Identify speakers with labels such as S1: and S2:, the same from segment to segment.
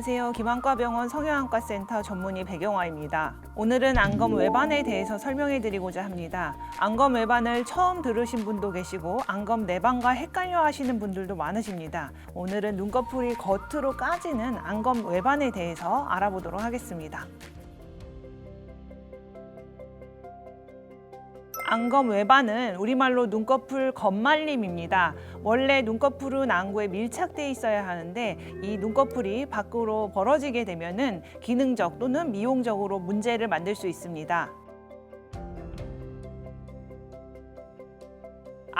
S1: 안녕하세요. 김안과병원 성형외과 센터 전문의 백영화입니다. 오늘은 안검 외반에 대해서 설명해 드리고자 합니다. 안검 외반을 처음 들으신 분도 계시고 안검 내반과 헷갈려 하시는 분들도 많으십니다. 오늘은 눈꺼풀이 겉으로 까지는 안검 외반에 대해서 알아보도록 하겠습니다. 안검 외반은 우리말로 눈꺼풀 겉말림입니다. 원래 눈꺼풀은 안구에 밀착되어 있어야 하는데 이 눈꺼풀이 밖으로 벌어지게 되면은 기능적 또는 미용적으로 문제를 만들 수 있습니다.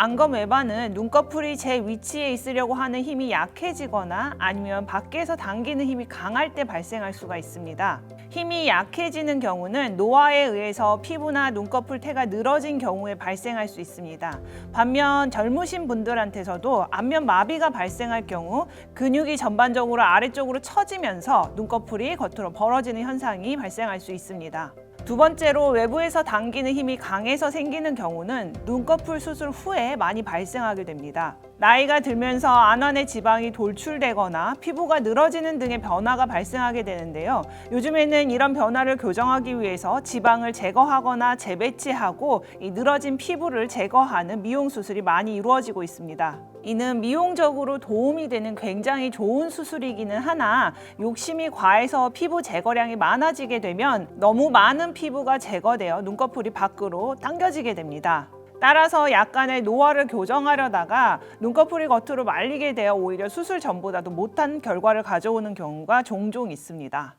S1: 안검 외반은 눈꺼풀이 제 위치에 있으려고 하는 힘이 약해지거나 아니면 밖에서 당기는 힘이 강할 때 발생할 수가 있습니다. 힘이 약해지는 경우는 노화에 의해서 피부나 눈꺼풀 태가 늘어진 경우에 발생할 수 있습니다. 반면 젊으신 분들한테서도 안면 마비가 발생할 경우 근육이 전반적으로 아래쪽으로 처지면서 눈꺼풀이 겉으로 벌어지는 현상이 발생할 수 있습니다. 두 번째로 외부에서 당기는 힘이 강해서 생기는 경우는 눈꺼풀 수술 후에 많이 발생하게 됩니다. 나이가 들면서 안완의 지방이 돌출되거나 피부가 늘어지는 등의 변화가 발생하게 되는데요. 요즘에는 이런 변화를 교정하기 위해서 지방을 제거하거나 재배치하고 이 늘어진 피부를 제거하는 미용 수술이 많이 이루어지고 있습니다. 이는 미용적으로 도움이 되는 굉장히 좋은 수술이기는 하나 욕심이 과해서 피부 제거량이 많아지게 되면 너무 많은 피부가 제거되어 눈꺼풀이 밖으로 당겨지게 됩니다. 따라서 약간의 노화를 교정하려다가 눈꺼풀이 겉으로 말리게 되어 오히려 수술 전보다도 못한 결과를 가져오는 경우가 종종 있습니다.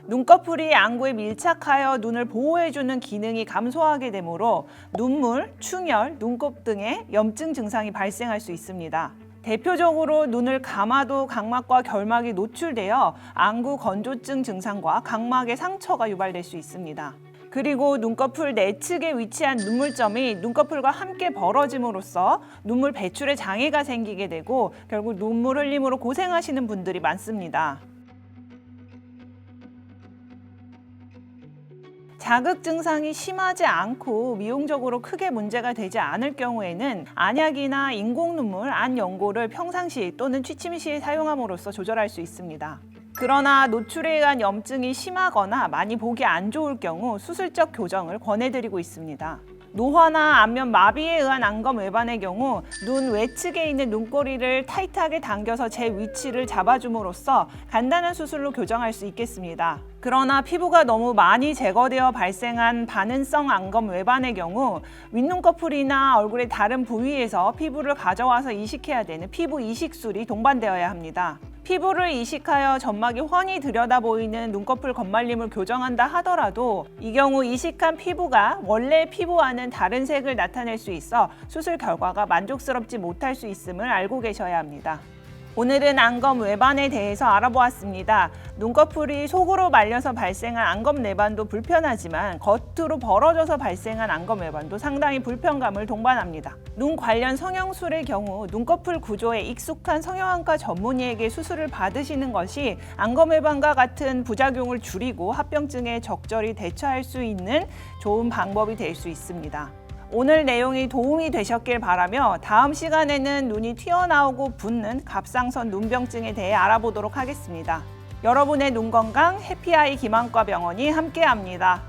S1: 눈꺼풀이 안구에 밀착하여 눈을 보호해주는 기능이 감소하게 되므로 눈물, 충혈, 눈곱 등의 염증 증상이 발생할 수 있습니다. 대표적으로 눈을 감아도 각막과 결막이 노출되어 안구 건조증 증상과 각막의 상처가 유발될 수 있습니다. 그리고 눈꺼풀 내측에 위치한 눈물점이 눈꺼풀과 함께 벌어짐으로써 눈물 배출에 장애가 생기게 되고 결국 눈물 흘림으로 고생하시는 분들이 많습니다. 자극 증상이 심하지 않고 미용적으로 크게 문제가 되지 않을 경우에는 안약이나 인공 눈물, 안 연고를 평상시 또는 취침 시에 사용함으로써 조절할 수 있습니다. 그러나 노출에 의한 염증이 심하거나 많이 보기 안 좋을 경우 수술적 교정을 권해드리고 있습니다. 노화나 안면 마비에 의한 안검 외반의 경우 눈 외측에 있는 눈꼬리를 타이트하게 당겨서 제 위치를 잡아줌으로써 간단한 수술로 교정할 수 있겠습니다. 그러나 피부가 너무 많이 제거되어 발생한 반응성 안검 외반의 경우 윗눈꺼풀이나 얼굴의 다른 부위에서 피부를 가져와서 이식해야 되는 피부 이식술이 동반되어야 합니다. 피부를 이식하여 점막이 훤히 들여다 보이는 눈꺼풀 겉말림을 교정한다 하더라도 이 경우 이식한 피부가 원래 피부와는 다른 색을 나타낼 수 있어 수술 결과가 만족스럽지 못할 수 있음을 알고 계셔야 합니다. 오늘은 안검 외반에 대해서 알아보았습니다. 눈꺼풀이 속으로 말려서 발생한 안검 내반도 불편하지만 겉으로 벌어져서 발생한 안검 외반도 상당히 불편감을 동반합니다. 눈 관련 성형술의 경우 눈꺼풀 구조에 익숙한 성형외과 전문의에게 수술을 받으시는 것이 안검 외반과 같은 부작용을 줄이고 합병증에 적절히 대처할 수 있는 좋은 방법이 될 수 있습니다. 오늘 내용이 도움이 되셨길 바라며 다음 시간에는 눈이 튀어나오고 붓는 갑상선 눈병증에 대해 알아보도록 하겠습니다. 여러분의 눈 건강 해피아이 김안과병원이 함께합니다.